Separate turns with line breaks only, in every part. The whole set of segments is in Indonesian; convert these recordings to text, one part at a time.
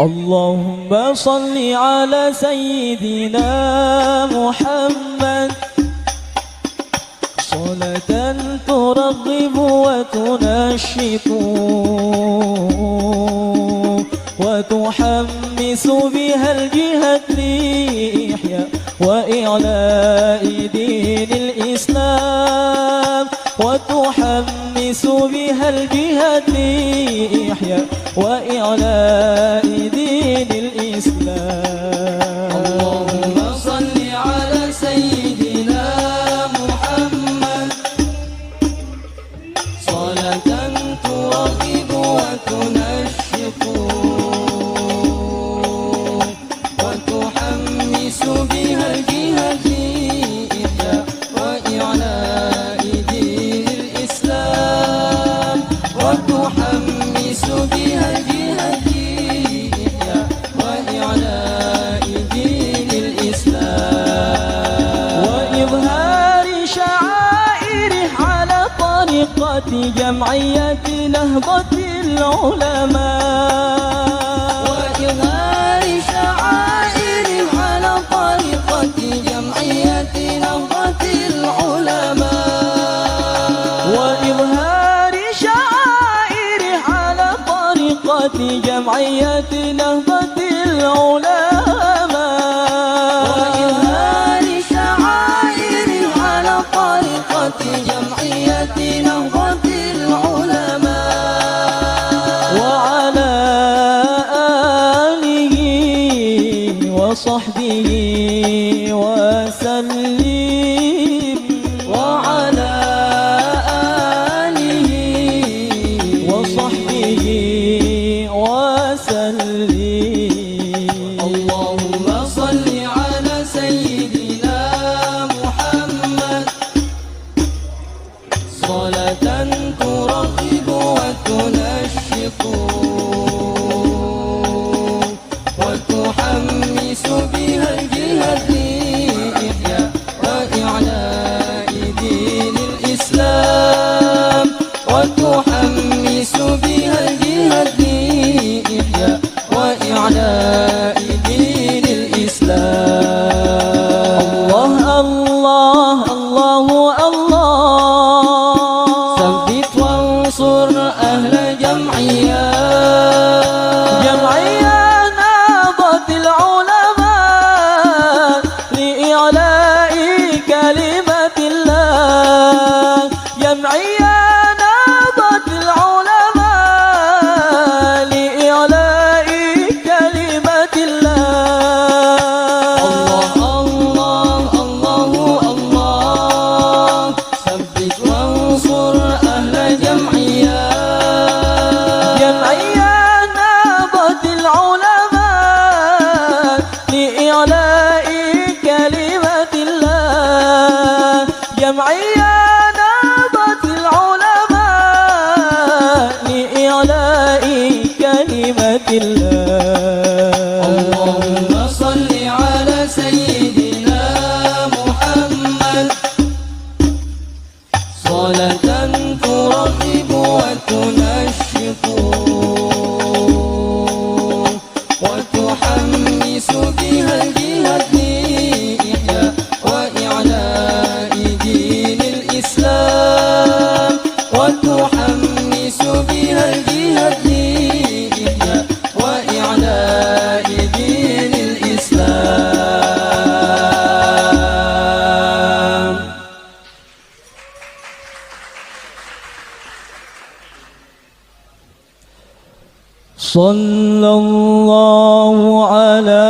اللهم صل على سيدنا محمد صلاة ترغب وتنشط وتحمس بها الجهاد لإحياء وإعلاء دين الإسلام وتحمس بها الجهاد لإحياء وإعلاء دين الإسلام.
اللهم صل على سيدنا محمد صلاة ترغب وتنشط وتحمس بها الجهاد لإحياء وإعلاء دين الإسلام وتحمس بها الجهاد لإحياء وإعلاء دين الإسلام
وإظهار شعائره على طريقة جمعية نهضة العلماء
وإظهار شعائره على طريقة جمعية نهضة العلماء
وإظهار شعائره على طريقة جمعية نهضة العلماء
وإظهار شعائره على طريقة جمعية نهضة العلماء
وعلى آله وصحبه وسلم
وعلى آله
وصحبه وسلم.
اللهم صل على سيدنا محمد صلاة ترغب وتنشط وتحمس بها الجهاد لإحياء وإعلاء دين الإسلام وتحمس بها الجهاد لإحياء وإعلاء دين الإسلام.
الله الله الله
ثبت وانصر أهل جمعية
جمعية نهضة العلماء لإعلاء كلمة الله جمعية نهضة العلماء لإعلاء كلمة الله.
الله الله الله ثبت وانصر أهل جمعية
جمعية نهضة العلماء لإعلاء كلمة الله جمعية نهضة العلماء لإعلاء كلمة الله.
اللهم صل على سيدنا محمد صلاة ترغب وتنشط وتحمس بها الجهاد لإحياء وإعلاء دين الإسلام وتحمس بها الجهاد لإحياء وإعلاء دين الإسلام.
صلى الله على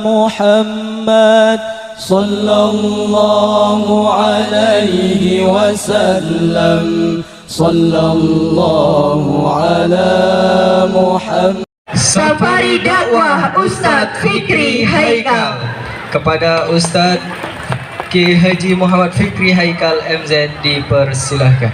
محمد صلى الله عليه وسلم صلى الله على محمد.
Safari dakwah Ustadz Fikri Haikal.
Kepada Ustadz Ki Haji Muhammad Fikri Haikal MZ dipersilahkan.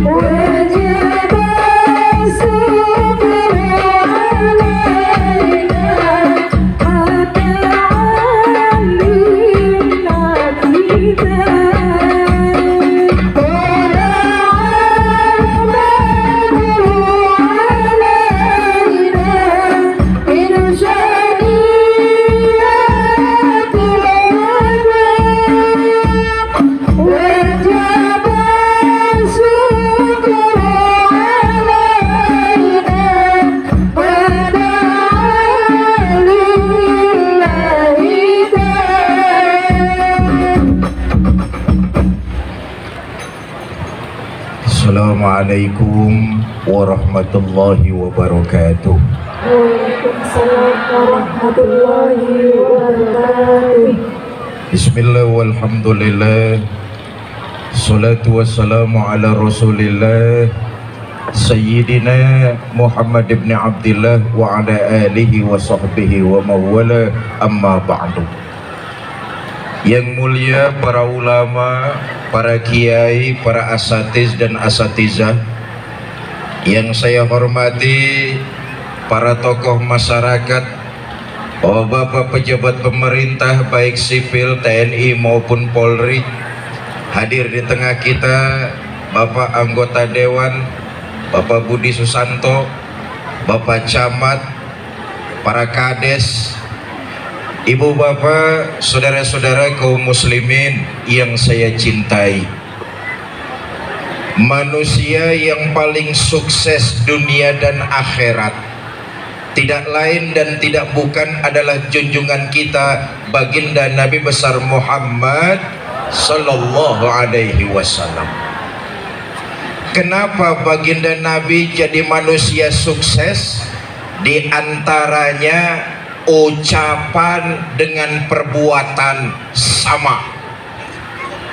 وجب الصبر على
Assalamualaikum warahmatullahi wabarakatuh.
Waalaikumsalam warahmatullahi wabarakatuh.
Bismillah walhamdulillah. Salatu wassalamu ala rasulillah Sayyidina Muhammad ibn Abdillah wa ala alihi wa sahbihi wa mawala, amma ba'du. Yang mulia para ulama, para kiai, para asatiz dan asatizah, yang saya hormati para tokoh masyarakat, bapak pejabat pemerintah baik sipil, TNI maupun Polri, hadir di tengah kita Bapak anggota Dewan, Bapak Budi Susanto, Bapak Camat, para Kades, Ibu bapak, saudara-saudara kaum muslimin yang saya cintai. Manusia yang paling sukses dunia dan akhirat tidak lain dan tidak bukan adalah junjungan kita baginda Nabi besar Muhammad sallallahu alaihi wasallam. Kenapa baginda Nabi jadi manusia sukses? Di antaranya ucapan dengan perbuatan sama.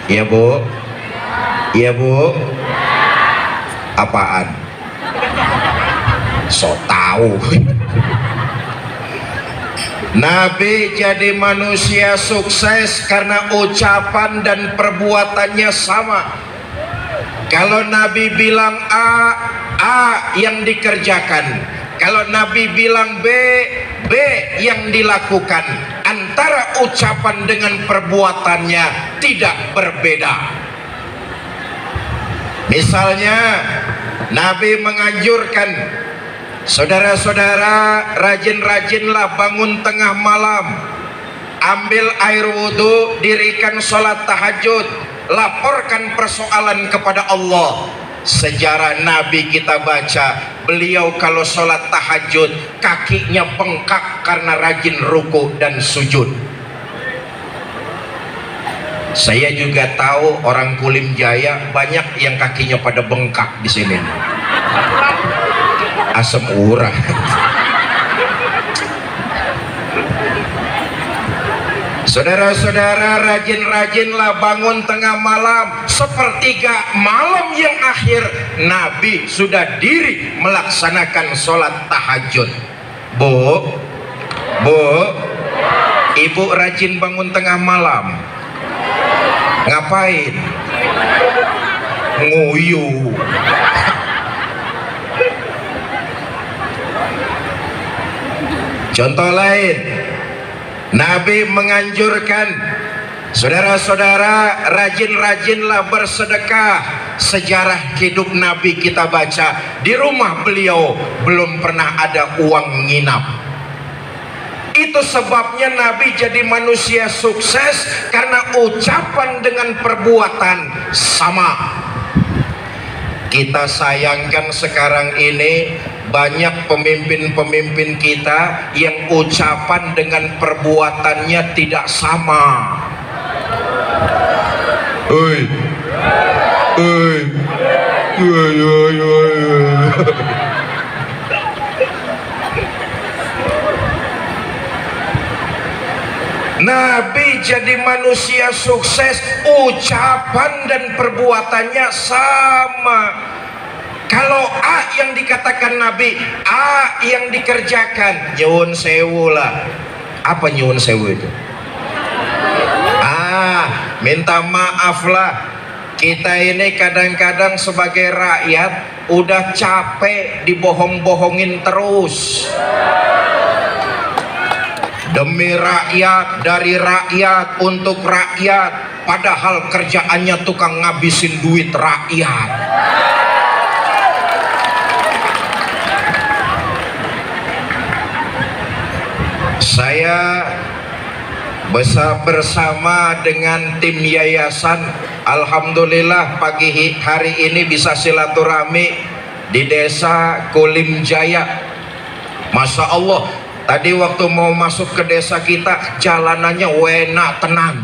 Ya Bu? Ya Bu? Apaan? So tahu. Nabi jadi manusia sukses karena ucapan dan perbuatannya sama. Kalau Nabi bilang A yang dikerjakan. Kalau Nabi bilang B yang dilakukan. Antara ucapan dengan perbuatannya tidak berbeda. Misalnya Nabi menganjurkan, saudara-saudara, rajin-rajinlah bangun tengah malam, ambil air wudhu, dirikan sholat tahajud, laporkan persoalan kepada Allah. Sejarah Nabi kita baca, beliau kalau sholat tahajud kakinya bengkak karena rajin ruku dan sujud. Saya juga tahu orang Kulim Jaya banyak yang kakinya pada bengkak di sini. Asam urat. Saudara-saudara, rajin-rajinlah bangun tengah malam. Sepertiga malam yang akhir Nabi sudah diri melaksanakan sholat tahajud. Bu, ibu rajin bangun tengah malam. Ngapain? Nguyu. Contoh lain, Nabi menganjurkan, saudara-saudara, rajin-rajinlah bersedekah. Sejarah hidup Nabi kita baca, di rumah beliau belum pernah ada uang nginap. Itu sebabnya Nabi jadi manusia sukses karena ucapan dengan perbuatan sama. Kita sayangkan sekarang ini banyak pemimpin-pemimpin kita yang ucapan dengan perbuatannya tidak sama. Nabi jadi manusia sukses, ucapan dan perbuatannya sama. Kalau A yang dikatakan Nabi, A yang dikerjakan, nyuwun sewu lah. Apa nyuwun sewu itu? Minta maaf lah. Kita ini kadang-kadang sebagai rakyat udah capek dibohong-bohongin terus. Demi rakyat, dari rakyat, untuk rakyat, padahal kerjaannya tukang ngabisin duit rakyat. Saya bersama dengan tim yayasan, alhamdulillah pagi hari ini bisa silaturahmi di desa Kulim Jaya. Masya Allah, tadi waktu mau masuk ke desa kita, jalanannya enak, tenang.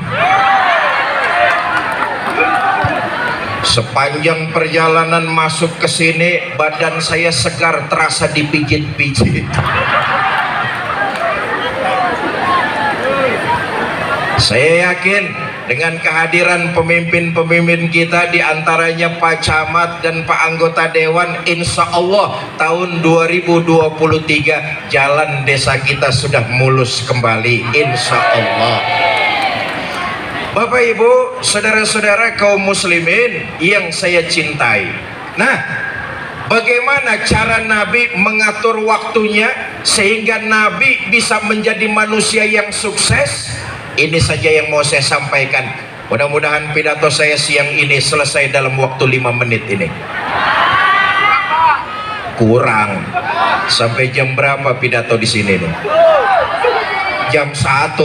Sepanjang perjalanan masuk ke sini, badan saya segar, terasa dipijit-pijit. Saya yakin dengan kehadiran pemimpin-pemimpin kita, diantaranya Pak Camat dan Pak Anggota Dewan, insya Allah tahun 2023 jalan desa kita sudah mulus kembali, insya Allah. Bapak Ibu, saudara-saudara kaum muslimin yang saya cintai. Nah, bagaimana cara Nabi mengatur waktunya sehingga Nabi bisa menjadi manusia yang sukses? Ini saja yang mau saya sampaikan. Mudah-mudahan pidato saya siang ini selesai dalam waktu 5 menit ini. Kurang. Sampai jam berapa pidato di sini nih? Jam 1.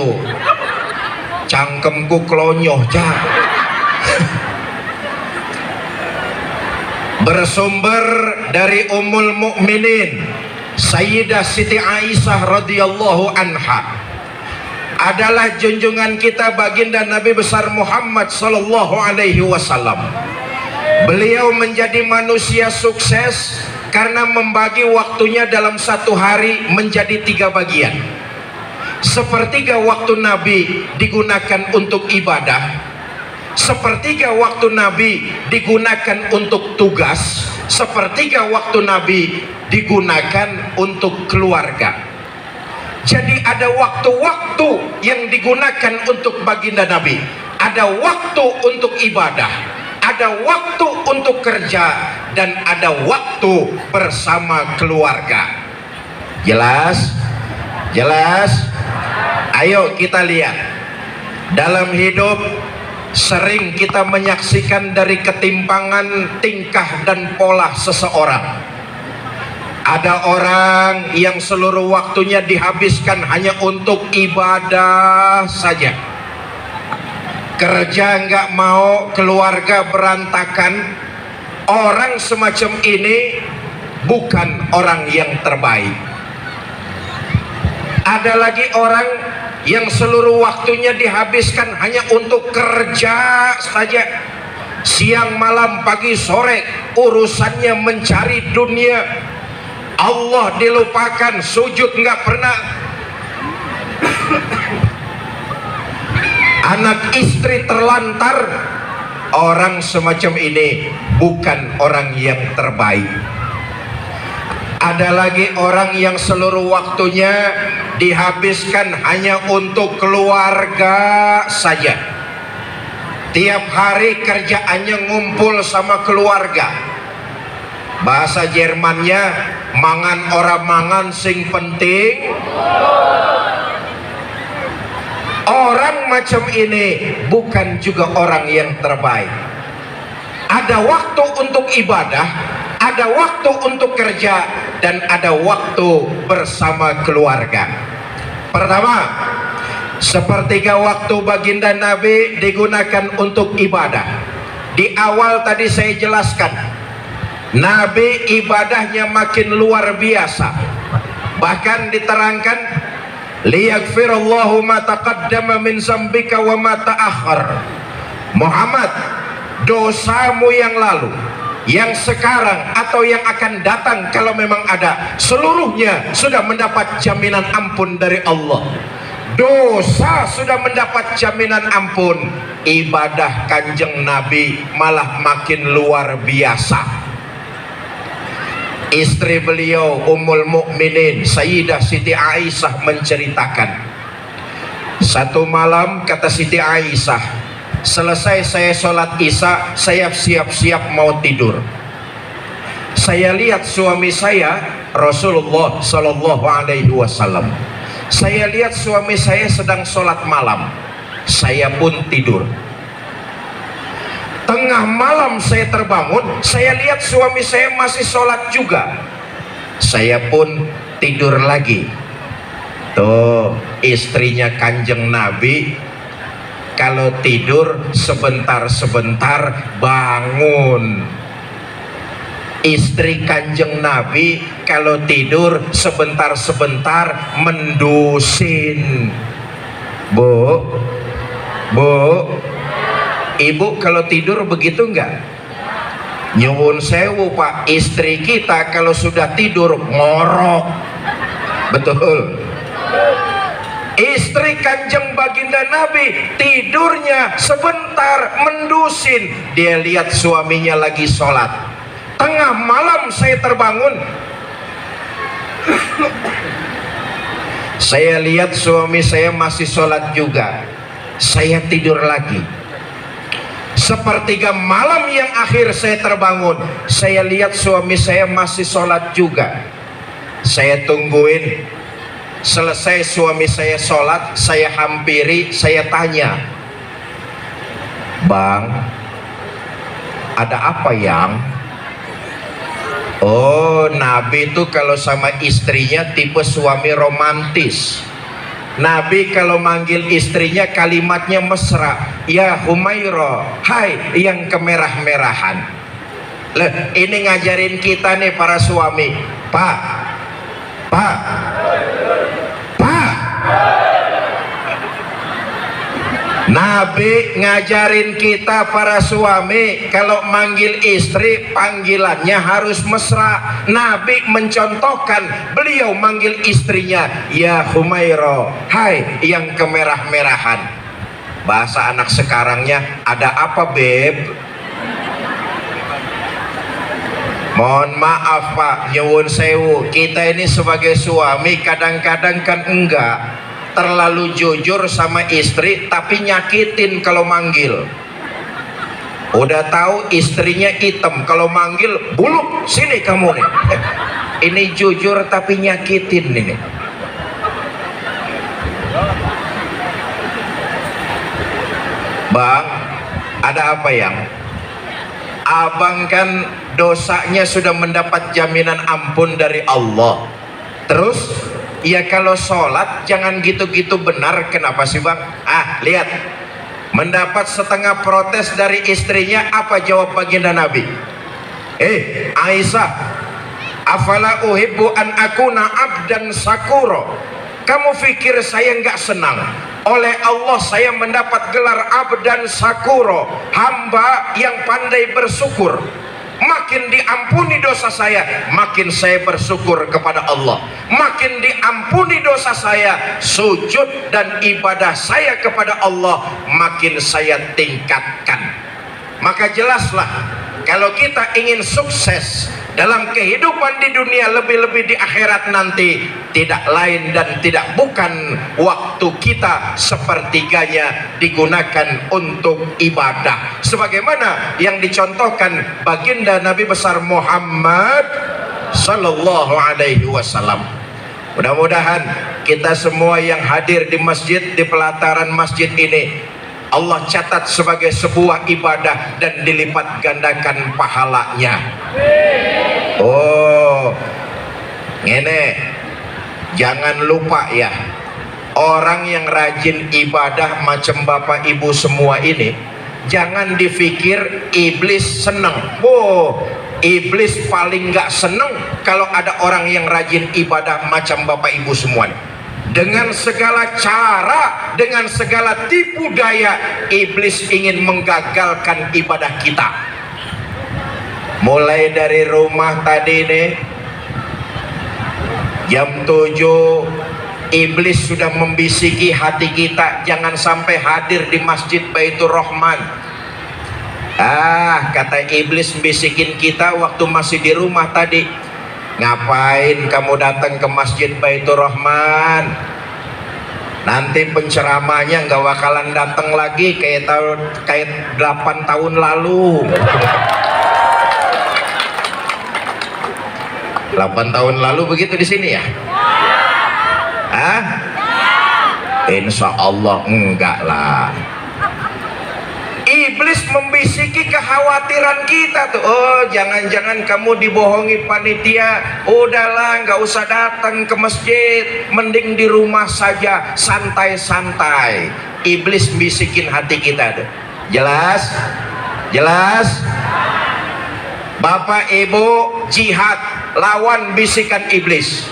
Cangkemku klonyoh, Cak. Bersumber dari Ummul Mukminin Sayyidah Siti Aisyah radhiyallahu anha, adalah junjungan kita baginda Nabi besar Muhammad sallallahu alaihi wasallam. Beliau menjadi manusia sukses karena membagi waktunya dalam satu hari menjadi 3 bagian. Sepertiga waktu Nabi digunakan untuk ibadah, sepertiga waktu Nabi digunakan untuk tugas, sepertiga waktu Nabi digunakan untuk keluarga. Jadi ada waktu-waktu yang digunakan untuk baginda Nabi, ada waktu untuk ibadah, ada waktu untuk kerja, dan ada waktu bersama keluarga. Jelas? Jelas? Ayo kita lihat. Dalam hidup sering kita menyaksikan dari ketimpangan tingkah dan pola seseorang. Ada orang yang seluruh waktunya dihabiskan hanya untuk ibadah saja. Kerja nggak mau, keluarga berantakan. Orang semacam ini bukan orang yang terbaik. Ada lagi orang yang seluruh waktunya dihabiskan hanya untuk kerja saja. Siang, malam, pagi, sore urusannya mencari dunia. Allah dilupakan, sujud nggak pernah. Anak istri terlantar. Orang semacam ini bukan orang yang terbaik. Ada lagi orang yang seluruh waktunya dihabiskan hanya untuk keluarga saja. Tiap hari kerjaannya ngumpul sama keluarga. Bahasa Jermannya, mangan ora mangan sing penting. Orang macam ini bukan juga orang yang terbaik. Ada waktu untuk ibadah, ada waktu untuk kerja, dan ada waktu bersama keluarga. Pertama, sepertiga waktu baginda Nabi digunakan untuk ibadah. Di awal tadi saya jelaskan, Nabi ibadahnya makin luar biasa. Bahkan diterangkan, liyaghfirallahu ma taqaddama min zambika wa ma ta'akhkhar. Muhammad, dosamu yang lalu, yang sekarang atau yang akan datang kalau memang ada, seluruhnya sudah mendapat jaminan ampun dari Allah. Dosa sudah mendapat jaminan ampun. Ibadah Kanjeng Nabi malah makin luar biasa. Istri beliau Ummul Mukminin Sayyidah Siti Aisyah menceritakan, satu malam kata Siti Aisyah, selesai saya sholat isya, saya siap-siap mau tidur. Saya lihat suami saya Rasulullah Sallallahu Alaihi Wasallam. Saya lihat suami saya sedang sholat malam. Saya pun tidur. Tengah malam saya terbangun, saya lihat suami saya masih sholat juga. Saya pun tidur lagi. Tuh, istrinya Kanjeng Nabi kalau tidur sebentar-sebentar bangun. Istri Kanjeng Nabi kalau tidur sebentar-sebentar mendusin. Bu, ibu kalau tidur begitu enggak? Nyuwun sewu Pak, istri kita kalau sudah tidur ngorok. Betul. Istri Kanjeng Baginda Nabi tidurnya sebentar mendusin, dia lihat suaminya lagi sholat. Tengah malam saya terbangun, saya lihat suami saya masih sholat juga, saya tidur lagi. Sepertiga malam yang akhir saya terbangun, saya lihat suami saya masih sholat juga. Saya tungguin. Selesai suami saya sholat, saya hampiri, saya tanya, Bang, ada apa yang? Oh, Nabi itu kalau sama istrinya tipe suami romantis. Nabi kalau manggil istrinya kalimatnya mesra, ya Humaira, hai yang kemerah-merahan. Loh, ini ngajarin kita nih para suami, Pak, Nabi ngajarin kita para suami kalau manggil istri panggilannya harus mesra. Nabi mencontohkan, beliau manggil istrinya ya Humaira, hai yang kemerah-merahan. Bahasa anak sekarangnya, ada apa beb? Mohon maaf Pak, nyuwun sewu, kita ini sebagai suami kadang-kadang kan enggak terlalu jujur sama istri, tapi nyakitin kalau manggil. Udah tahu istrinya hitam, kalau manggil buluk, sini kamu nih. Ini jujur tapi nyakitin ini. Bang, ada apa yang? Abang kan dosanya sudah mendapat jaminan ampun dari Allah. Terus ya kalau sholat jangan gitu-gitu benar. Kenapa sih bang? Lihat, mendapat setengah protes dari istrinya. Apa jawab baginda Nabi? Aisyah, afala uhibbu an akuna abdan sakuro. Kamu pikir saya nggak senang? Oleh Allah saya mendapat gelar abdan sakuro, hamba yang pandai bersyukur. Makin diampuni dosa saya, makin saya bersyukur kepada Allah. Makin diampuni dosa saya, sujud dan ibadah saya kepada Allah makin saya tingkatkan. Maka jelaslah, kalau kita ingin sukses dalam kehidupan di dunia, lebih-lebih di akhirat nanti, tidak lain dan tidak bukan waktu kita sepertiganya digunakan untuk ibadah, sebagaimana yang dicontohkan baginda Nabi besar Muhammad sallallahu alaihi wasallam. Mudah-mudahan kita semua yang hadir di masjid, di pelataran masjid ini, Allah catat sebagai sebuah ibadah dan dilipat gandakan pahalanya. Oh, ini jangan lupa ya, orang yang rajin ibadah macam bapak ibu semua ini, jangan dipikir iblis seneng. Iblis paling nggak seneng kalau ada orang yang rajin ibadah macam bapak ibu semua ini. Dengan segala cara, dengan segala tipu daya, iblis ingin menggagalkan ibadah kita. Mulai dari rumah tadi nih, jam 7 iblis sudah membisiki hati kita, jangan sampai hadir di Masjid Baitur Rahman. Kata iblis bisikin kita waktu masih di rumah tadi, ngapain kamu datang ke Masjid Baitur Rahman? Nanti penceramahnya nggak bakalan datang lagi kayak 8 tahun lalu. 8 tahun lalu begitu di sini ya? Insya Allah enggak lah. Iblis membisiki kekhawatiran kita tuh. Oh, jangan-jangan kamu dibohongi panitia. Udahlah, nggak usah datang ke masjid, mending di rumah saja, santai-santai. Iblis bisikin hati kita tuh. Jelas? Jelas? Bapak Ibu jihad lawan bisikan iblis.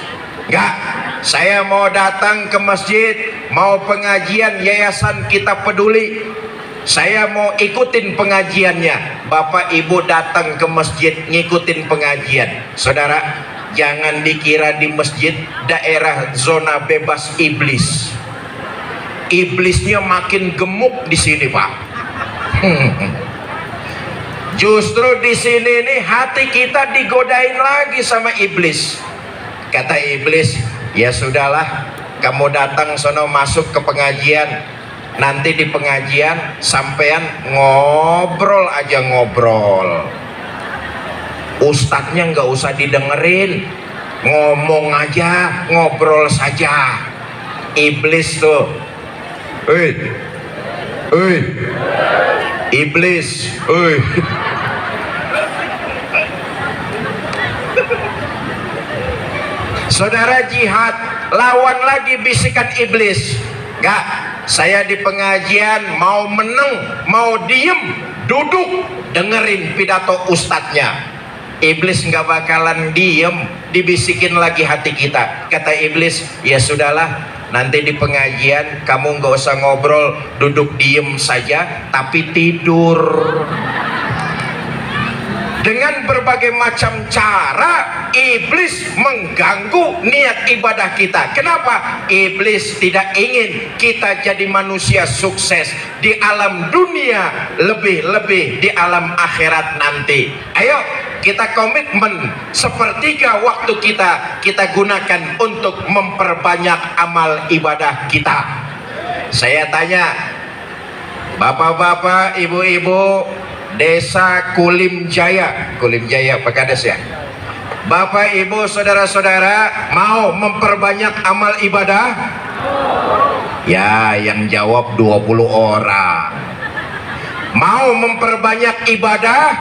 Enggak, saya mau datang ke masjid, mau pengajian Yayasan Kita Peduli. saya mau ikutin pengajiannya. Bapak ibu datang ke masjid ngikutin pengajian. Saudara, jangan dikira di masjid daerah zona bebas iblis. Iblisnya makin gemuk di sini, Pak. Justru di sini nih hati kita digodain lagi sama iblis. Kata iblis, ya sudahlah, kamu datang sono masuk ke pengajian. Nanti di pengajian sampean ngobrol aja ngobrol. Ustadznya nggak usah didengerin, ngomong aja, ngobrol saja. Iblis tuh, iblis, Saudara jihad, lawan lagi bisikan iblis. Gak, saya di pengajian mau meneng, mau diem, duduk, dengerin pidato ustadznya. Iblis nggak bakalan diem, dibisikin lagi hati kita. Kata iblis, ya sudahlah, nanti di pengajian kamu nggak usah ngobrol, duduk diem saja, tapi tidur. Dengan berbagai macam cara iblis mengganggu niat ibadah kita. Kenapa? Iblis tidak ingin kita jadi manusia sukses di alam dunia, lebih-lebih di alam akhirat nanti. Ayo kita komitmen sepertiga waktu kita gunakan untuk memperbanyak amal ibadah kita. Saya tanya bapak-bapak, ibu-ibu Desa Kulim Jaya Pak Kades ya. Bapak ibu saudara-saudara mau memperbanyak amal ibadah? Ya, yang jawab 20 orang. Mau memperbanyak ibadah?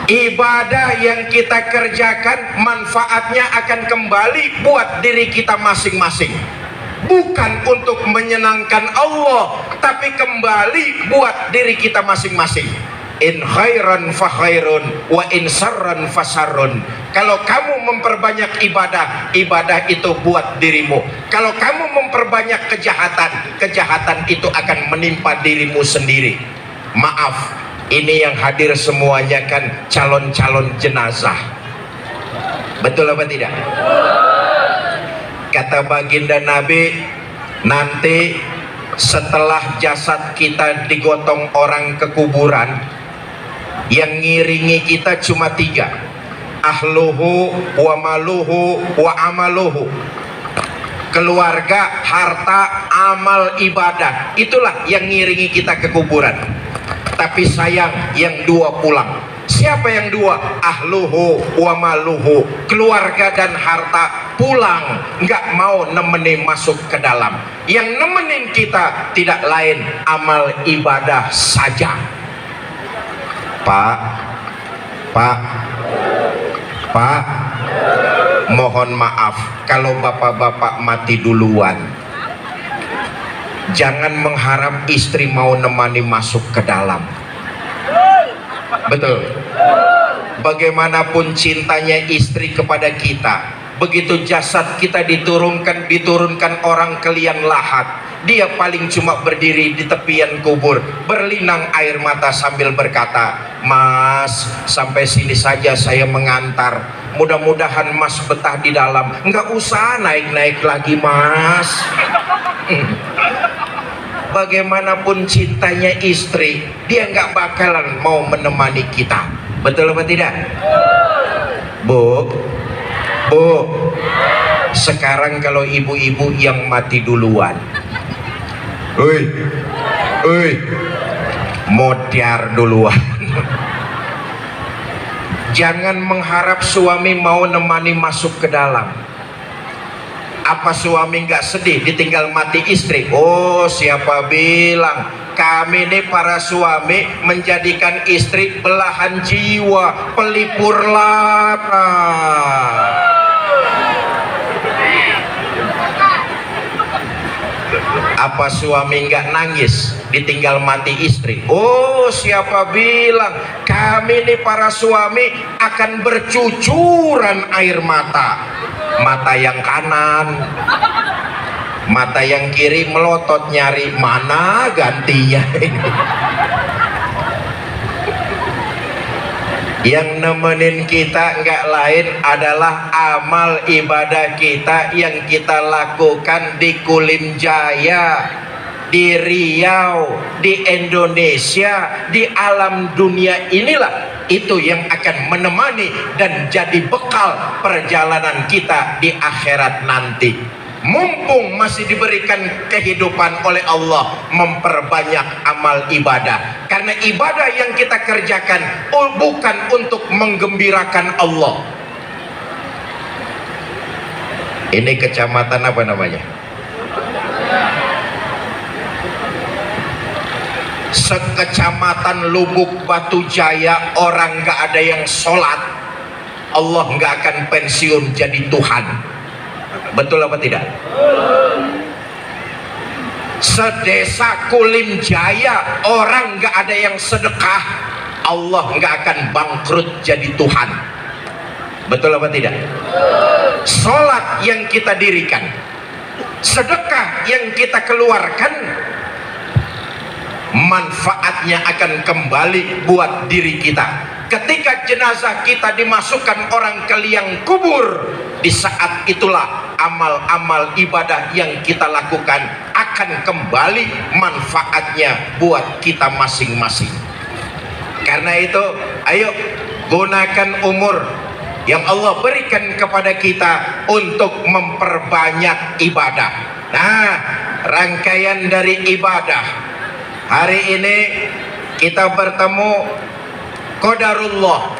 Ibadah yang kita kerjakan manfaatnya akan kembali buat diri kita masing-masing. Bukan untuk menyenangkan Allah, tapi kembali buat diri kita masing-masing. In khairan fa khairun wa in sarran fa sarrun. Kalau kamu memperbanyak ibadah, ibadah itu buat dirimu. Kalau kamu memperbanyak kejahatan, kejahatan itu akan menimpa dirimu sendiri. Maaf, ini yang hadir semuanya kan calon-calon jenazah. Betul apa tidak? Kata baginda Nabi, nanti setelah jasad kita digotong orang ke kuburan, yang ngiringi kita cuma 3, ahluhu wa maluhu wa amaluhu. Keluarga, harta, amal, ibadah, itulah yang ngiringi kita ke kuburan. Tapi sayang, yang 2 pulang. Siapa yang 2? Ahluhu wa maluhu, keluarga dan harta pulang, nggak mau nemenin masuk ke dalam. Yang nemenin kita tidak lain amal ibadah saja. Pak, mohon maaf kalau bapak-bapak mati duluan. Jangan mengharap istri mau nemani masuk ke dalam. Betul. Bagaimanapun cintanya istri kepada kita, begitu jasad kita diturunkan orang ke liang lahat, dia paling cuma berdiri di tepian kubur, berlinang air mata sambil berkata, "Mas, sampai sini saja saya mengantar. Mudah-mudahan Mas betah di dalam. Enggak usah naik-naik lagi, Mas." Bagaimanapun cintanya istri, dia nggak bakalan mau menemani kita. Betul apa tidak? Bu, sekarang kalau ibu-ibu yang mati duluan, modiar duluan. Jangan mengharap suami mau nemani masuk ke dalam. Apa suami nggak sedih ditinggal mati istri? Oh, siapa bilang? Kami ini para suami menjadikan istri belahan jiwa, pelipur lara. Apa suami nggak nangis ditinggal mati istri? Oh, siapa bilang? Kami ini para suami akan bercucuran air mata. Mata yang kanan, Mata yang kiri melotot nyari mana gantinya. Yang nemenin kita nggak lain adalah amal ibadah kita yang kita lakukan di Kulim Jaya, di Riau, di Indonesia, di alam dunia inilah itu yang akan menemani dan jadi bekal perjalanan kita di akhirat nanti. Mumpung masih diberikan kehidupan oleh Allah, memperbanyak amal ibadah, karena ibadah yang kita kerjakan bukan untuk menggembirakan Allah. Ini kecamatan apa namanya? Sekecamatan Lubuk Batu Jaya orang nggak ada yang sholat, Allah nggak akan pensiun jadi Tuhan. Betul apa tidak? Sedesa Kulim Jaya orang nggak ada yang sedekah, Allah nggak akan bangkrut jadi Tuhan. Betul apa tidak? Sholat yang kita dirikan, sedekah yang kita keluarkan, manfaatnya akan kembali buat diri kita. Ketika jenazah kita dimasukkan orang ke liang kubur, di saat itulah amal-amal ibadah yang kita lakukan akan kembali manfaatnya buat kita masing-masing. Karena itu, ayo gunakan umur yang Allah berikan kepada kita untuk memperbanyak ibadah. Nah, rangkaian dari ibadah hari ini kita bertemu qadarullah,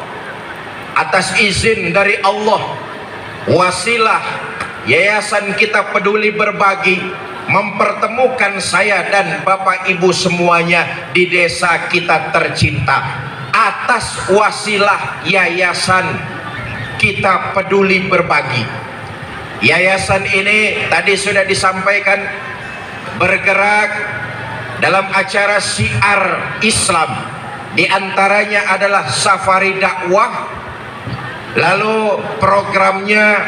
atas izin dari Allah, wasilah Yayasan Kita Peduli Berbagi mempertemukan saya dan Bapak Ibu semuanya di desa kita tercinta atas wasilah Yayasan Kita Peduli Berbagi. Yayasan ini tadi sudah disampaikan bergerak dalam acara syiar Islam. Di antaranya adalah safari dakwah, lalu programnya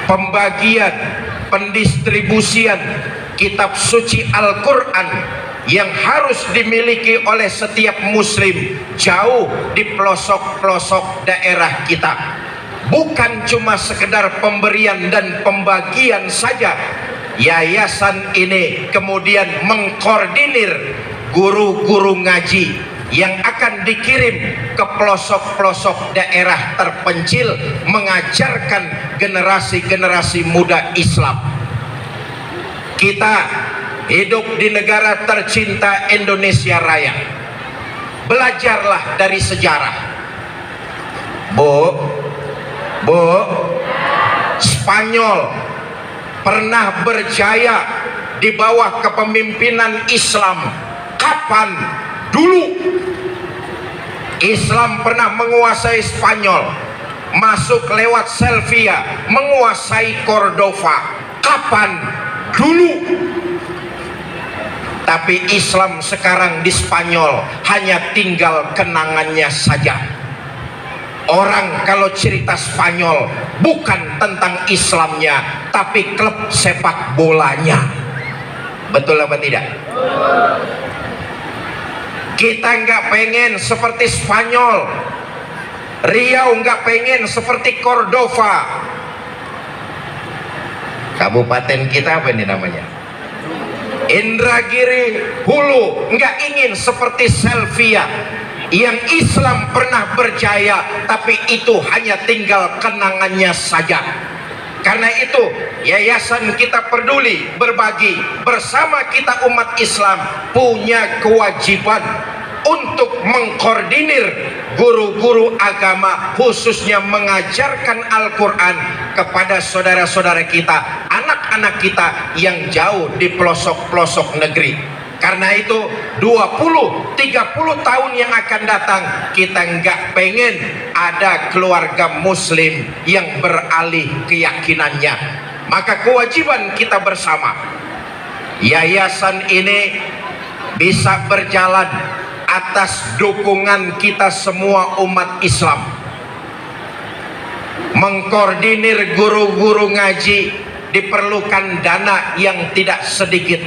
pembagian, pendistribusian kitab suci Al-Quran yang harus dimiliki oleh setiap muslim jauh di pelosok-pelosok daerah kita. Bukan cuma sekedar pemberian dan pembagian saja, yayasan ini kemudian mengkoordinir guru-guru ngaji yang akan dikirim ke pelosok-pelosok daerah terpencil mengajarkan generasi-generasi muda Islam. Kita hidup di negara tercinta Indonesia Raya. Belajarlah dari sejarah. Bu, Spanyol pernah berjaya di bawah kepemimpinan Islam. Kapan? Dulu Islam pernah menguasai Spanyol, masuk lewat Sevilla, menguasai Cordova. Kapan? Dulu. Tapi Islam sekarang di Spanyol hanya tinggal kenangannya saja. Orang kalau cerita Spanyol bukan tentang Islamnya, tapi klub sepak bolanya. Betul apa tidak? Kita nggak pengen seperti Spanyol, Riau nggak pengen seperti Cordova. Kabupaten kita apa ini namanya? Indragiri, Hulu nggak ingin seperti Sevilla yang Islam pernah berjaya, tapi itu hanya tinggal kenangannya saja. Karena itu Yayasan Kita Peduli Berbagi bersama kita umat Islam punya kewajiban untuk mengkoordinir guru-guru agama, khususnya mengajarkan Al-Quran kepada saudara-saudara kita, anak-anak kita yang jauh di pelosok-pelosok negeri. Karena itu 20-30 tahun yang akan datang kita nggak pengen ada keluarga muslim yang beralih keyakinannya. Maka kewajiban kita bersama, yayasan ini bisa berjalan atas dukungan kita semua umat Islam, mengkoordinir guru-guru ngaji diperlukan dana yang tidak sedikit.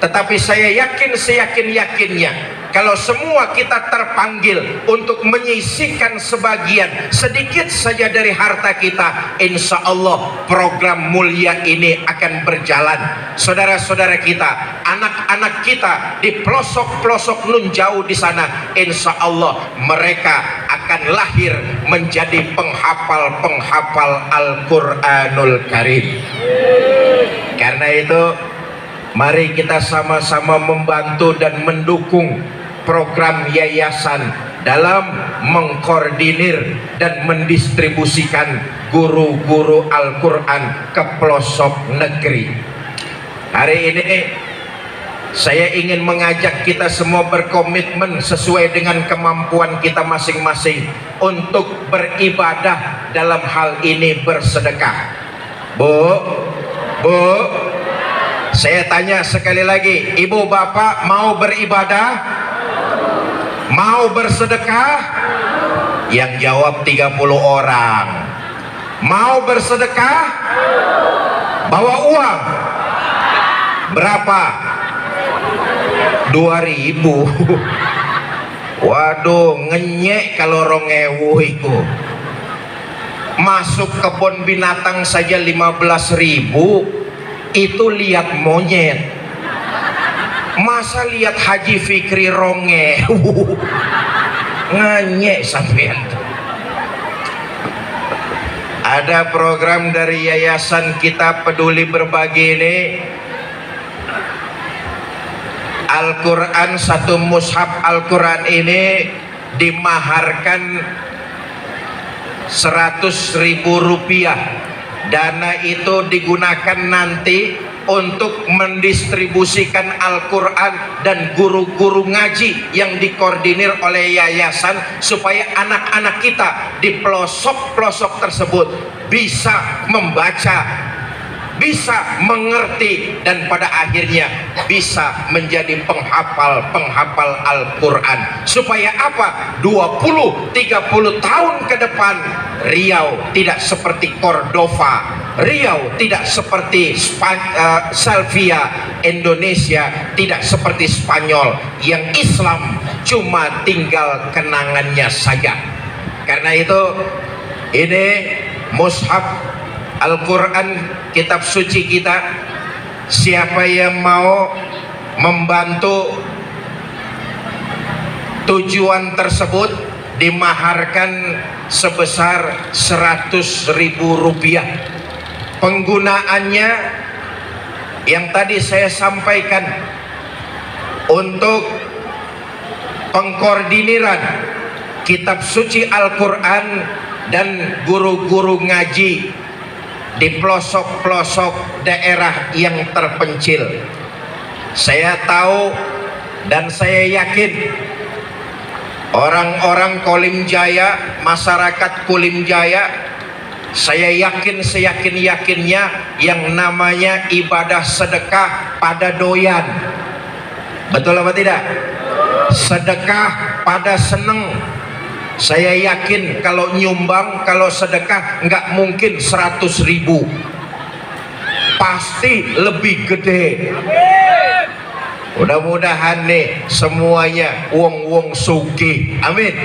Tetapi saya yakin seyakin-yakinnya, kalau semua kita terpanggil untuk menyisihkan sebagian sedikit saja dari harta kita, insya Allah program mulia ini akan berjalan. Saudara-saudara kita, anak-anak kita di pelosok-pelosok nun jauh di sana, insya Allah mereka akan lahir menjadi penghafal-penghafal Al-Quranul Karim. Karena itu mari kita sama-sama membantu dan mendukung program yayasan dalam mengkoordinir dan mendistribusikan guru-guru Al-Quran ke pelosok negeri. Hari ini saya ingin mengajak kita semua berkomitmen sesuai dengan kemampuan kita masing-masing untuk beribadah dalam hal ini, bersedekah. Bu, saya tanya sekali lagi, ibu bapak mau beribadah? Mau bersedekah? Yang jawab 30 orang. Mau bersedekah? Bawa uang. Berapa? 2.000. Waduh, ngenyek kalau 2.000 itu. Masuk kebun binatang saja 15.000. Itu lihat monyet, masa lihat Haji Fikri 2.000? Nganyek sampean. Ada program dari yayasan kita Peduli Berbagi ini, Al-Quran, satu mushaf Al-Quran ini dimaharkan 100.000 rupiah. Dana itu digunakan nanti untuk mendistribusikan Al-Quran dan guru-guru ngaji yang dikoordinir oleh yayasan, supaya anak-anak kita di pelosok-pelosok tersebut bisa membaca, bisa mengerti, dan pada akhirnya bisa menjadi penghafal Al-Quran. Supaya apa? 20-30 tahun ke depan Riau tidak seperti Cordova, Riau tidak seperti Salvia, Indonesia tidak seperti Spanyol, yang Islam cuma tinggal kenangannya saja. Karena itu ini mushaf Al-Quran, kitab suci kita, siapa yang mau membantu tujuan tersebut, dimaharkan sebesar 100.000 rupiah. Penggunaannya yang tadi saya sampaikan, untuk pengkoordiniran kitab suci Al-Quran dan guru-guru ngaji di pelosok-pelosok daerah yang terpencil. Saya tahu dan saya yakin orang-orang Kolim Jaya, masyarakat Kolim Jaya, saya yakin seyakin-yakinnya yang namanya ibadah sedekah pada doyan. Betul apa tidak? Sedekah pada seneng. Saya yakin kalau nyumbang, kalau sedekah nggak mungkin 100.000, pasti lebih gede. Mudah-mudahan nih semuanya wong-wong sugih, amin.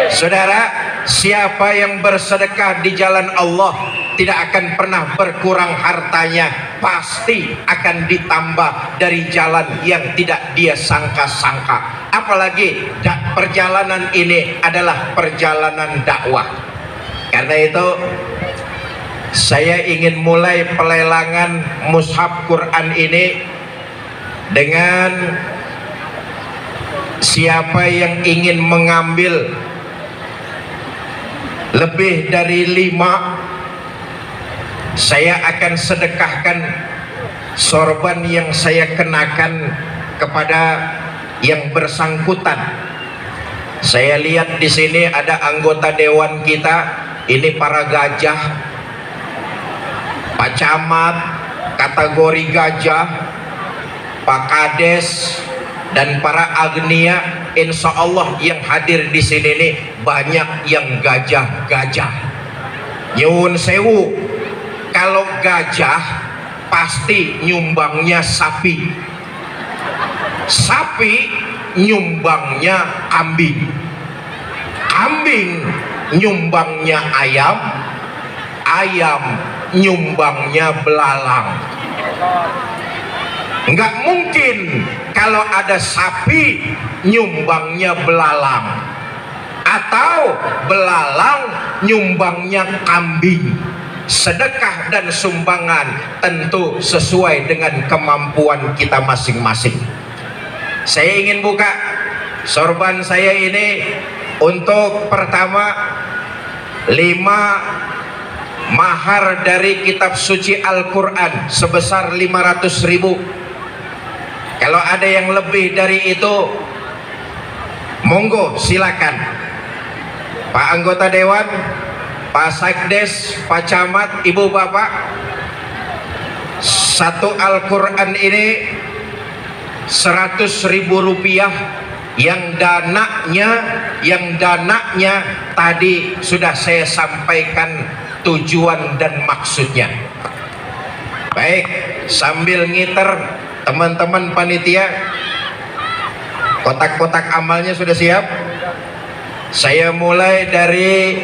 Saudara, siapa yang bersedekah di jalan Allah tidak akan pernah berkurang hartanya, pasti akan ditambah dari jalan yang tidak dia sangka-sangka. Apalagi perjalanan ini adalah perjalanan dakwah. Karena itu saya ingin mulai pelelangan mushaf Quran ini dengan siapa yang ingin mengambil lebih dari 5, saya akan sedekahkan sorban yang saya kenakan kepada yang bersangkutan. Saya lihat di sini ada anggota dewan kita, ini para gajah, Pak Camat kategori gajah, Pak Kades, dan para agnia. Insya Allah yang hadir di sini nih banyak yang gajah-gajah. Nyuwun sewu, Kalau gajah pasti nyumbangnya sapi. Sapi nyumbangnya kambing. Kambing nyumbangnya ayam. Ayam nyumbangnya belalang. Enggak mungkin kalau ada sapi nyumbangnya belalang, atau belalang nyumbangnya kambing. Sedekah dan sumbangan tentu sesuai dengan kemampuan kita masing-masing. Saya ingin buka sorban saya ini untuk pertama 5 mahar dari kitab suci Al-Quran sebesar 500.000. Kalau ada yang lebih dari itu, monggo silakan. Pak anggota dewan, Pak Sekdes, Pak Camat, Ibu Bapak, satu Al-Quran ini 100.000 rupiah. Yang dananya tadi sudah saya sampaikan tujuan dan maksudnya. Baik, sambil ngiter, teman-teman panitia, kotak-kotak amalnya sudah siap. Saya mulai dari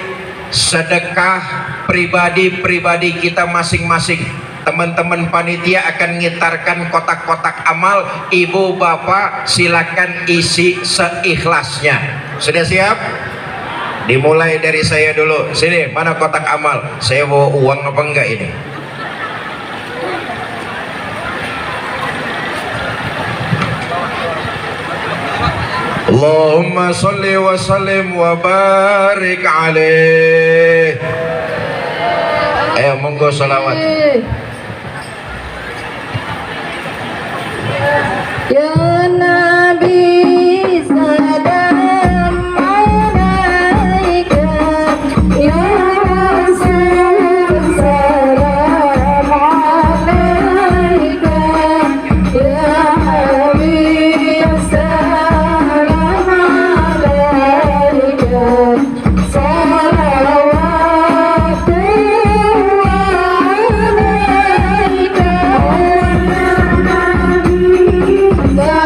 sedekah pribadi kita masing-masing. Teman-teman panitia akan ngitarkan kotak-kotak amal. Ibu bapak silakan isi seikhlasnya. Sudah siap? Dimulai dari saya dulu. Sini, mana kotak amal? Saya bawa uang apa enggak ini? Allahumma salli wa sallim wa barik alaih. Ayo monggo salawat.
Ya Nabi salam alaika, ya Rasul salam alaika, ya Habib salam alaika, salawatu alaika.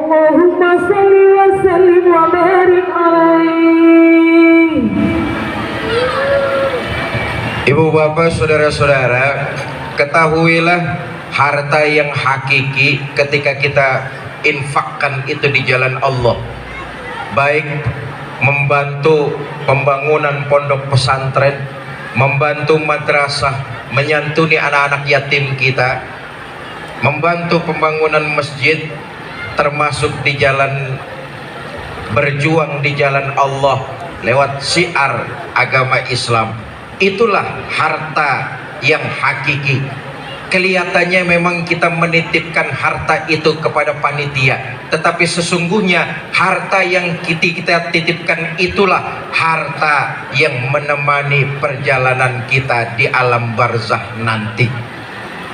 Allahumma salli wa sallim wa barik alaihi.
Ibu bapak saudara-saudara, ketahuilah harta yang hakiki ketika kita infakkan itu di jalan Allah, baik membantu pembangunan pondok pesantren, membantu madrasah, menyantuni anak-anak yatim kita, membantu pembangunan masjid, termasuk di jalan berjuang di jalan Allah lewat syiar agama Islam. Itulah harta yang hakiki. Kelihatannya memang kita menitipkan harta itu kepada panitia, tetapi sesungguhnya harta yang kita titipkan itulah harta yang menemani perjalanan kita di alam barzah nanti.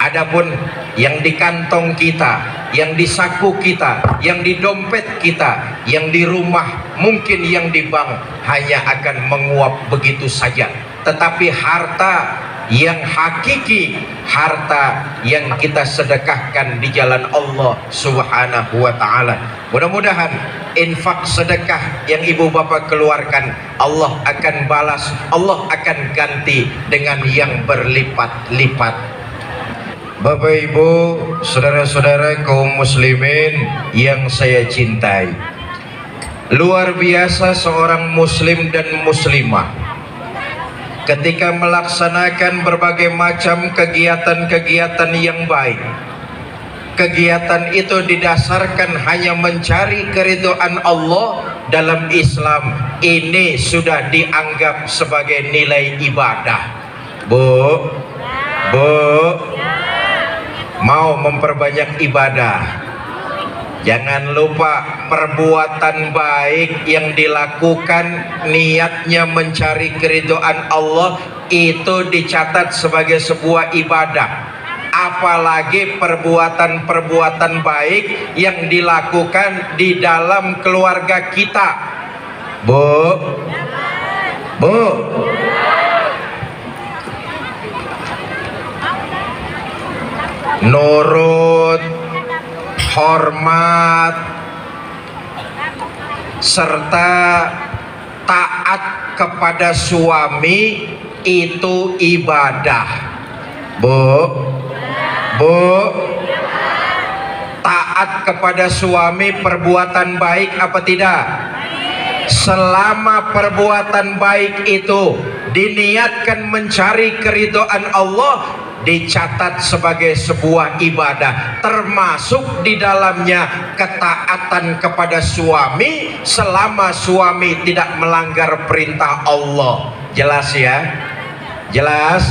Adapun yang di kantong kita, yang di saku kita, yang di dompet kita, yang di rumah, mungkin yang di bank, hanya akan menguap begitu saja. Tetapi harta yang hakiki, harta yang kita sedekahkan di jalan Allah Subhanahu wa ta'ala. Mudah-mudahan infak sedekah yang ibu bapak keluarkan, Allah akan balas, Allah akan ganti dengan yang berlipat-lipat. Bapak ibu, saudara-saudara kaum muslimin yang saya cintai, luar biasa seorang muslim dan muslimah ketika melaksanakan berbagai macam kegiatan-kegiatan yang baik. Kegiatan itu didasarkan hanya mencari keridhaan Allah dalam Islam. Ini sudah dianggap sebagai nilai ibadah. Bu, mau memperbanyak ibadah, jangan lupa perbuatan baik yang dilakukan niatnya mencari keridhaan Allah itu dicatat sebagai sebuah ibadah. Apalagi perbuatan-perbuatan baik yang dilakukan di dalam keluarga kita. Bu, nurut, hormat, serta taat kepada suami itu ibadah. Bu, taat kepada suami perbuatan baik apa tidak? Selama perbuatan baik itu diniatkan mencari keridhaan Allah, dicatat sebagai sebuah ibadah, termasuk di dalamnya ketaatan kepada suami selama suami tidak melanggar perintah Allah. Jelas ya? Jelas?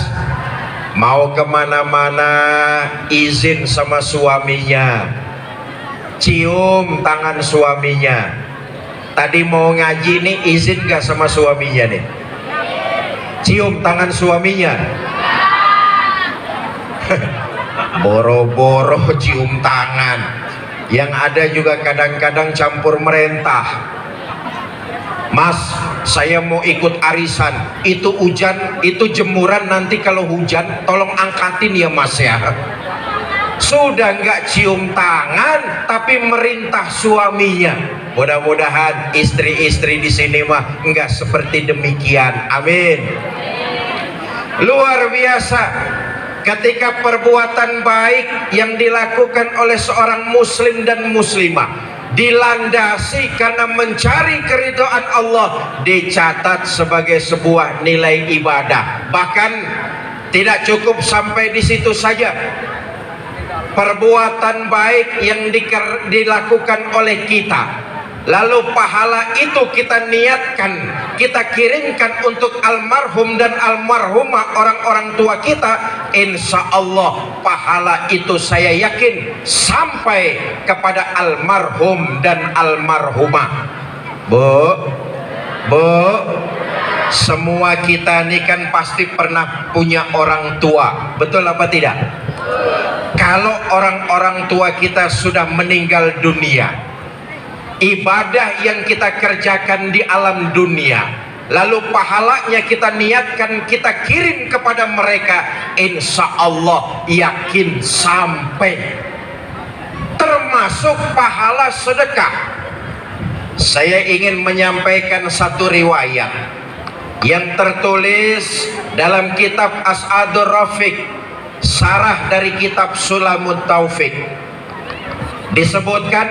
Mau kemana-mana izin sama suaminya, cium tangan suaminya. Tadi mau ngaji nih, izin gak sama suaminya nih? Cium tangan suaminya. Boro-boro cium tangan. Yang ada juga kadang-kadang campur merentah. Mas, saya mau ikut arisan. Itu hujan, itu jemuran, nanti kalau hujan tolong angkatin ya mas ya. Sudah nggak cium tangan tapi merintah suaminya. Mudah-mudahan istri-istri di sini mah nggak seperti demikian. Amin. Luar biasa ketika perbuatan baik yang dilakukan oleh seorang muslim dan muslimah dilandasi karena mencari keridhaan Allah, dicatat sebagai sebuah nilai ibadah. Bahkan tidak cukup sampai di situ saja. Perbuatan baik yang dilakukan oleh kita, lalu pahala itu kita niatkan, kita kirimkan untuk almarhum dan almarhumah orang-orang tua kita, insya Allah pahala itu saya yakin sampai kepada almarhum dan almarhumah. Bu, semua kita ini kan pasti pernah punya orang tua, betul apa tidak? Kalau orang-orang tua kita sudah meninggal dunia, ibadah yang kita kerjakan di alam dunia, lalu pahalanya kita niatkan, kita kirim kepada mereka, insya Allah yakin sampai. Termasuk termasuk pahala sedekah. Saya ingin menyampaikan satu riwayat yang tertulis dalam kitab As'adur Rafiq, sarah dari kitab Sulamut Taufik. Disebutkan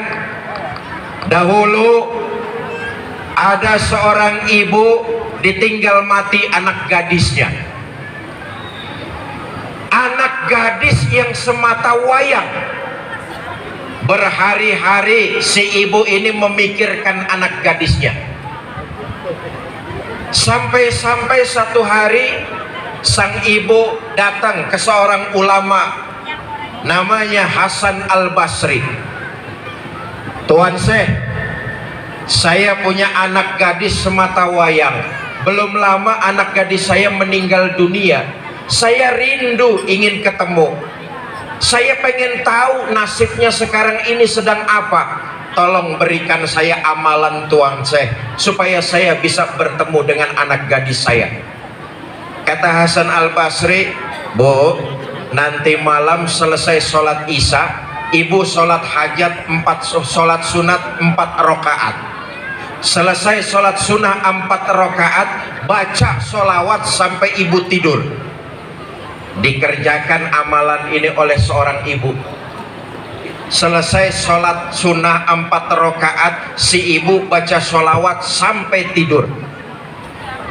dahulu ada seorang ibu ditinggal mati anak gadisnya. Anak gadis yang semata wayang. Berhari-hari si ibu ini memikirkan anak gadisnya. Sampai-sampai satu hari sang ibu datang ke seorang ulama namanya Hasan Al-Basri. Tuan Syekh, saya punya anak gadis semata wayang. Belum lama anak gadis saya meninggal dunia. Saya rindu ingin ketemu. Saya pengen tahu nasibnya sekarang ini sedang apa. Tolong berikan saya amalan Tuan Syekh supaya saya bisa bertemu dengan anak gadis saya. Kata Hasan Al-Basri, Bu, nanti malam selesai sholat isya, ibu sholat hajat 4, sholat sunat 4 rakaat. Selesai sholat sunnah 4 rakaat, baca sholawat sampai ibu tidur. Dikerjakan amalan ini oleh seorang ibu. Selesai sholat sunnah 4 rakaat, si ibu baca sholawat sampai tidur.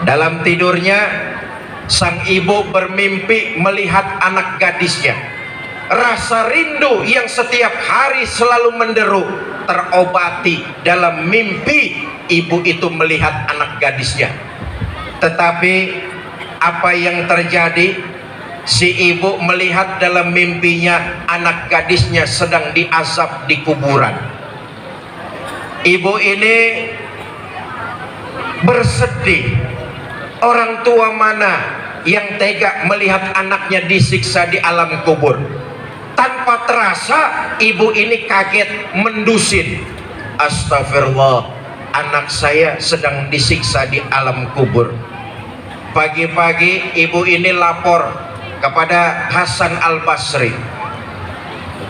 Dalam tidurnya sang ibu bermimpi melihat anak gadisnya. Rasa rindu yang setiap hari selalu menderu terobati dalam mimpi ibu itu melihat anak gadisnya. Tetapi apa yang terjadi? Si ibu melihat dalam mimpinya anak gadisnya sedang diazab di kuburan. Ibu ini bersedih. Orang tua mana yang tega melihat anaknya disiksa di alam kubur? Tanpa terasa ibu ini kaget mendusin. Astagfirullah, anak saya sedang disiksa di alam kubur. Pagi-pagi ibu ini lapor kepada Hasan Al-Basri.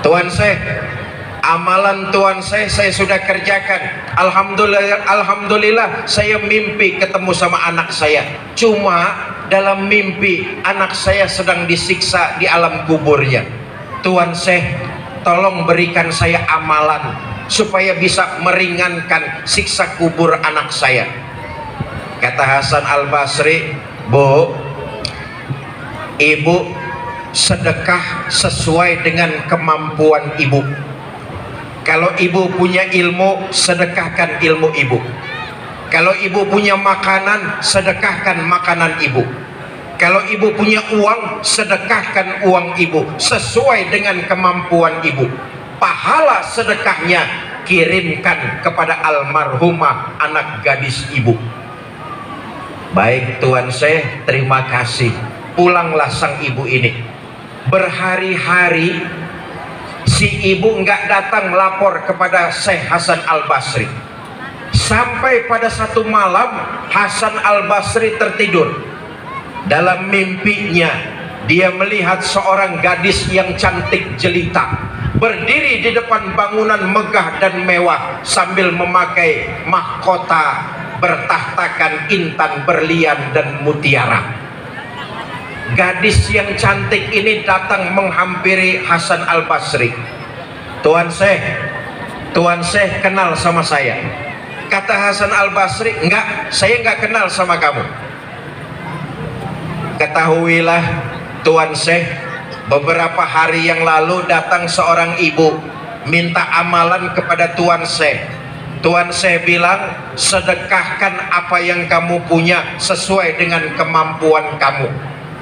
Tuan Syekh, amalan Tuan Syekh saya sudah kerjakan. Alhamdulillah saya mimpi ketemu sama anak saya. Cuma dalam mimpi anak saya sedang disiksa di alam kuburnya. Tuan Syekh, tolong berikan saya amalan supaya bisa meringankan siksa kubur anak saya. Kata Hasan Al-Basri, Bu, ibu sedekah sesuai dengan kemampuan ibu. Kalau ibu punya ilmu, sedekahkan ilmu ibu. Kalau ibu punya makanan, sedekahkan makanan ibu. Kalau ibu punya uang, sedekahkan uang ibu sesuai dengan kemampuan ibu. Pahala sedekahnya kirimkan kepada almarhumah anak gadis ibu. Baik Tuan Syekh, terima kasih. Pulanglah sang ibu ini. Berhari-hari si ibu nggak datang lapor kepada Syekh Hasan Al-Basri. Sampai pada satu malam Hasan Al-Basri tertidur. Dalam mimpinya dia melihat seorang gadis yang cantik jelita berdiri di depan bangunan megah dan mewah sambil memakai mahkota bertahtakan intan berlian dan mutiara. Gadis yang cantik ini datang menghampiri Hasan Al-Basri. Tuan Syekh kenal sama saya. Kata Hasan Al-Basri, enggak, saya enggak kenal sama kamu. Ketahuilah Tuan Syekh, beberapa hari yang lalu datang seorang ibu minta amalan kepada Tuan Syekh. Tuan Syekh bilang, sedekahkan apa yang kamu punya sesuai dengan kemampuan kamu.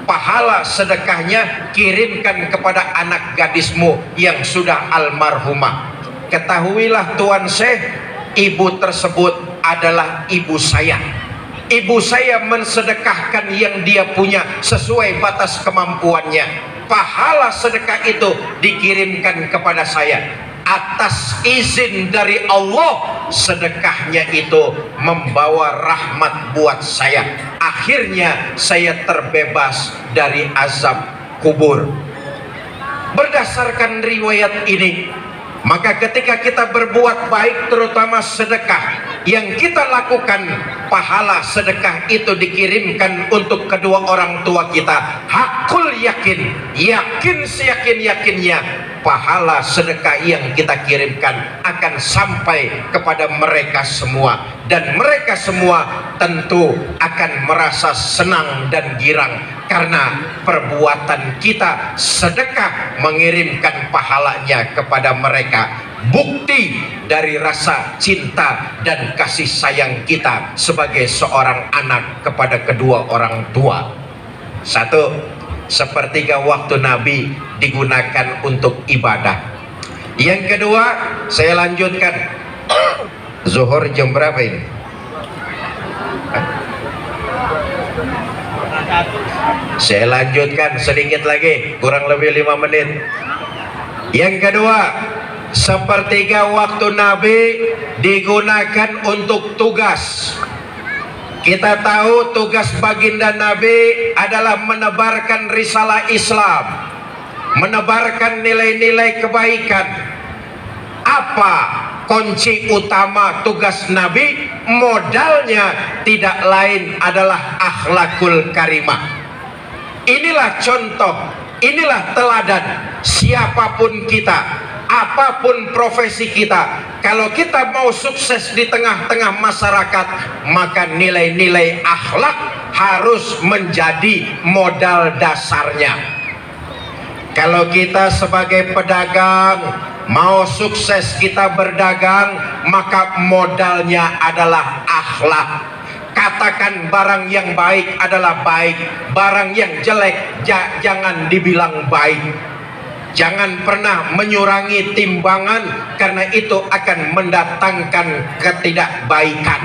Pahala sedekahnya kirimkan kepada anak gadismu yang sudah almarhumah. Ketahuilah Tuan Syekh, ibu tersebut adalah ibu saya. Ibu saya mensedekahkan yang dia punya sesuai batas kemampuannya. Pahala sedekah itu dikirimkan kepada saya. Atas izin dari Allah, sedekahnya itu membawa rahmat buat saya. Akhirnya saya terbebas dari azab kubur. Berdasarkan riwayat ini, Maka ketika kita berbuat baik, terutama sedekah, yang kita lakukan, pahala sedekah itu dikirimkan untuk kedua orang tua kita. Hakul yakin, yakin seyakin-yakinnya, pahala sedekah yang kita kirimkan akan sampai kepada mereka semua, dan mereka semua tentu akan merasa senang dan girang karena perbuatan kita sedekah mengirimkan pahalanya kepada mereka. Bukti dari rasa cinta dan kasih sayang kita sebagai seorang anak kepada kedua orang tua. Satu, sepertiga waktu Nabi digunakan untuk ibadah. Yang kedua, saya lanjutkan. Zuhur jam berapa ini? Saya lanjutkan sedikit lagi, kurang lebih 5 menit. Yang kedua, sepertiga waktu Nabi digunakan untuk tugas. Kita tahu tugas baginda Nabi adalah menebarkan risalah Islam, menebarkan nilai-nilai kebaikan. Apa kunci utama tugas Nabi? Modalnya tidak lain adalah akhlakul karimah. Inilah contoh, inilah teladan. Siapapun kita, apapun profesi kita, kalau kita mau sukses di tengah-tengah masyarakat, maka nilai-nilai akhlak harus menjadi modal dasarnya. Kalau kita sebagai pedagang mau sukses kita berdagang, maka modalnya adalah akhlak. Katakan barang yang baik adalah baik, barang yang jelek jangan dibilang baik. Jangan pernah menyurangi timbangan, karena itu akan mendatangkan ketidakbaikan.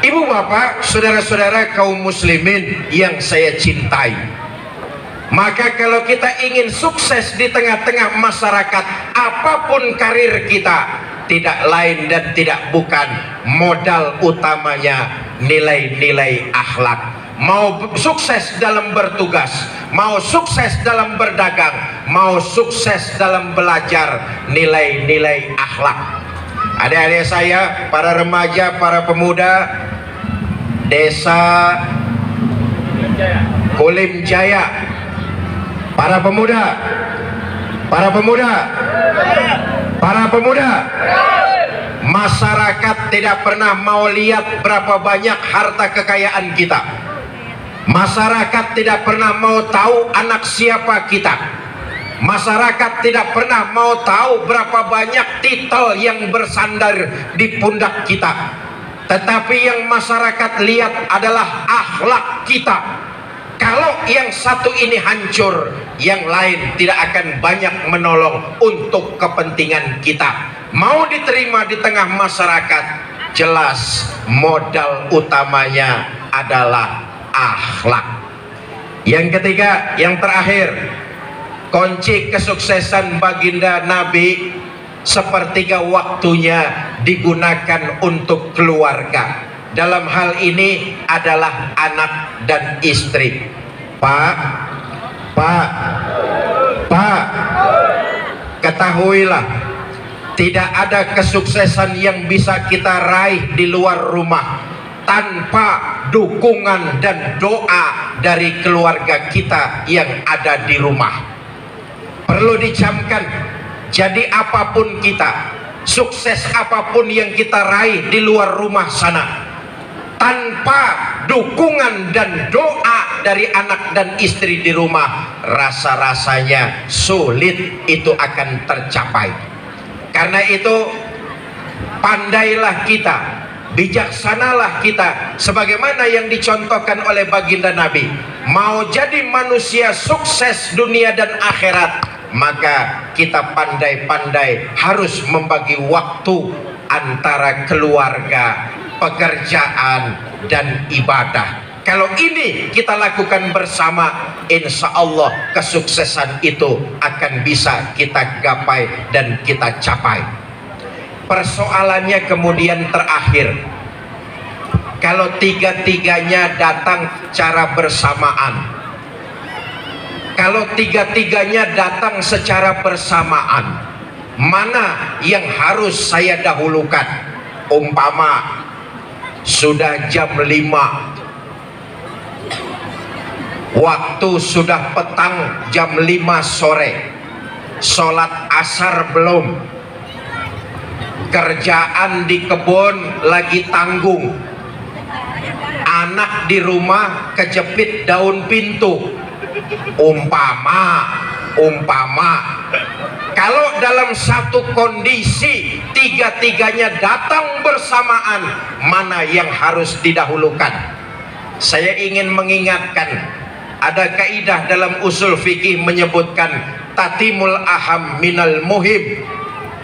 Ibu bapak, saudara-saudara kaum muslimin yang saya cintai, maka kalau kita ingin sukses di tengah-tengah masyarakat, apapun karir kita, tidak lain dan tidak bukan, modal utamanya nilai-nilai akhlak. Mau sukses dalam bertugas, mau sukses dalam berdagang, mau sukses dalam belajar, nilai-nilai akhlak. Adik-adik saya, para remaja, para pemuda desa Kulim Jaya, para pemuda, masyarakat tidak pernah mau lihat berapa banyak harta kekayaan kita. Masyarakat tidak pernah mau tahu anak siapa kita. Masyarakat tidak pernah mau tahu berapa banyak titel yang bersandar di pundak kita. Tetapi yang masyarakat lihat adalah akhlak kita. Kalau yang satu ini hancur, yang lain tidak akan banyak menolong untuk kepentingan kita. Mau diterima di tengah masyarakat, jelas modal utamanya adalah akhlak. Yang ketiga, yang terakhir, kunci kesuksesan baginda Nabi, sepertiga waktunya digunakan untuk keluarga. Dalam hal ini adalah anak dan istri. Pak, ketahuilah, tidak ada kesuksesan yang bisa kita raih di luar rumah tanpa dukungan dan doa dari keluarga kita yang ada di rumah. Perlu dicamkan, jadi apapun kita, sukses apapun yang kita raih di luar rumah sana, tanpa dukungan dan doa dari anak dan istri di rumah, rasa-rasanya sulit itu akan tercapai. Karena itu, pandailah kita, bijaksanalah kita, sebagaimana yang dicontohkan oleh baginda Nabi. Mau jadi manusia sukses dunia dan akhirat, maka kita pandai-pandai harus membagi waktu antara keluarga, pekerjaan, dan ibadah. Kalau ini kita lakukan bersama, insya Allah kesuksesan itu akan bisa kita gapai dan kita capai. Persoalannya kemudian terakhir, kalau tiga-tiganya datang secara bersamaan, Kalau tiga-tiganya datang secara bersamaan, mana yang harus saya dahulukan? Umpama sudah jam 5, waktu sudah petang jam 5 sore, sholat asar belum, kerjaan di kebun lagi tanggung, anak di rumah kejepit daun pintu. Umpama kalau dalam satu kondisi tiga-tiganya datang bersamaan, mana yang harus didahulukan? Saya ingin mengingatkan, ada kaidah dalam usul fikih menyebutkan tatimul aham minal muhim.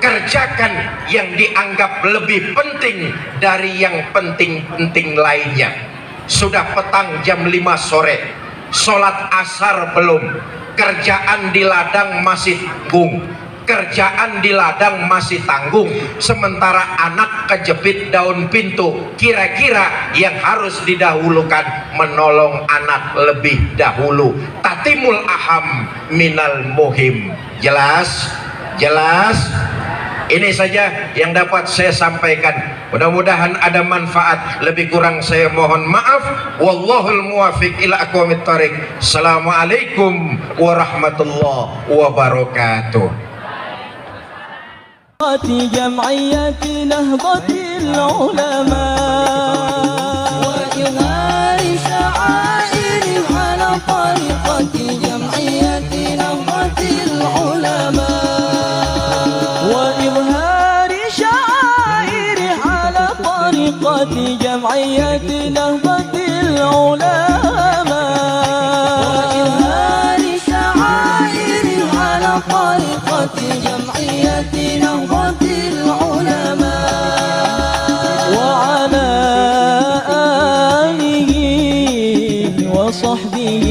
Kerjakan yang dianggap lebih penting dari yang penting-penting lainnya. Sudah petang jam 5 sore, sholat asar belum, kerjaan di ladang masih tanggung, kerjaan di ladang masih tanggung, sementara anak kejepit daun pintu. Kira-kira yang harus didahulukan menolong anak lebih dahulu. Tatimul aham minal muhim. Jelas? Jelas? Ini saja yang dapat saya sampaikan. Mudah-mudahan ada manfaat. Lebih kurang saya mohon maaf. Wallahul muwafiq ila aqwamit thoriq. Assalamualaikum warahmatullahi wabarakatuh.
جمعية نهضة العلماء
وإظهار شعائر على طريقة جمعية نهضة العلماء
وإظهار شعائر على طريقة جمعية نهضة العلماء
وإظهار شعائر على طريقة جمعية نهضة العلماء
وعلى آله وصحبه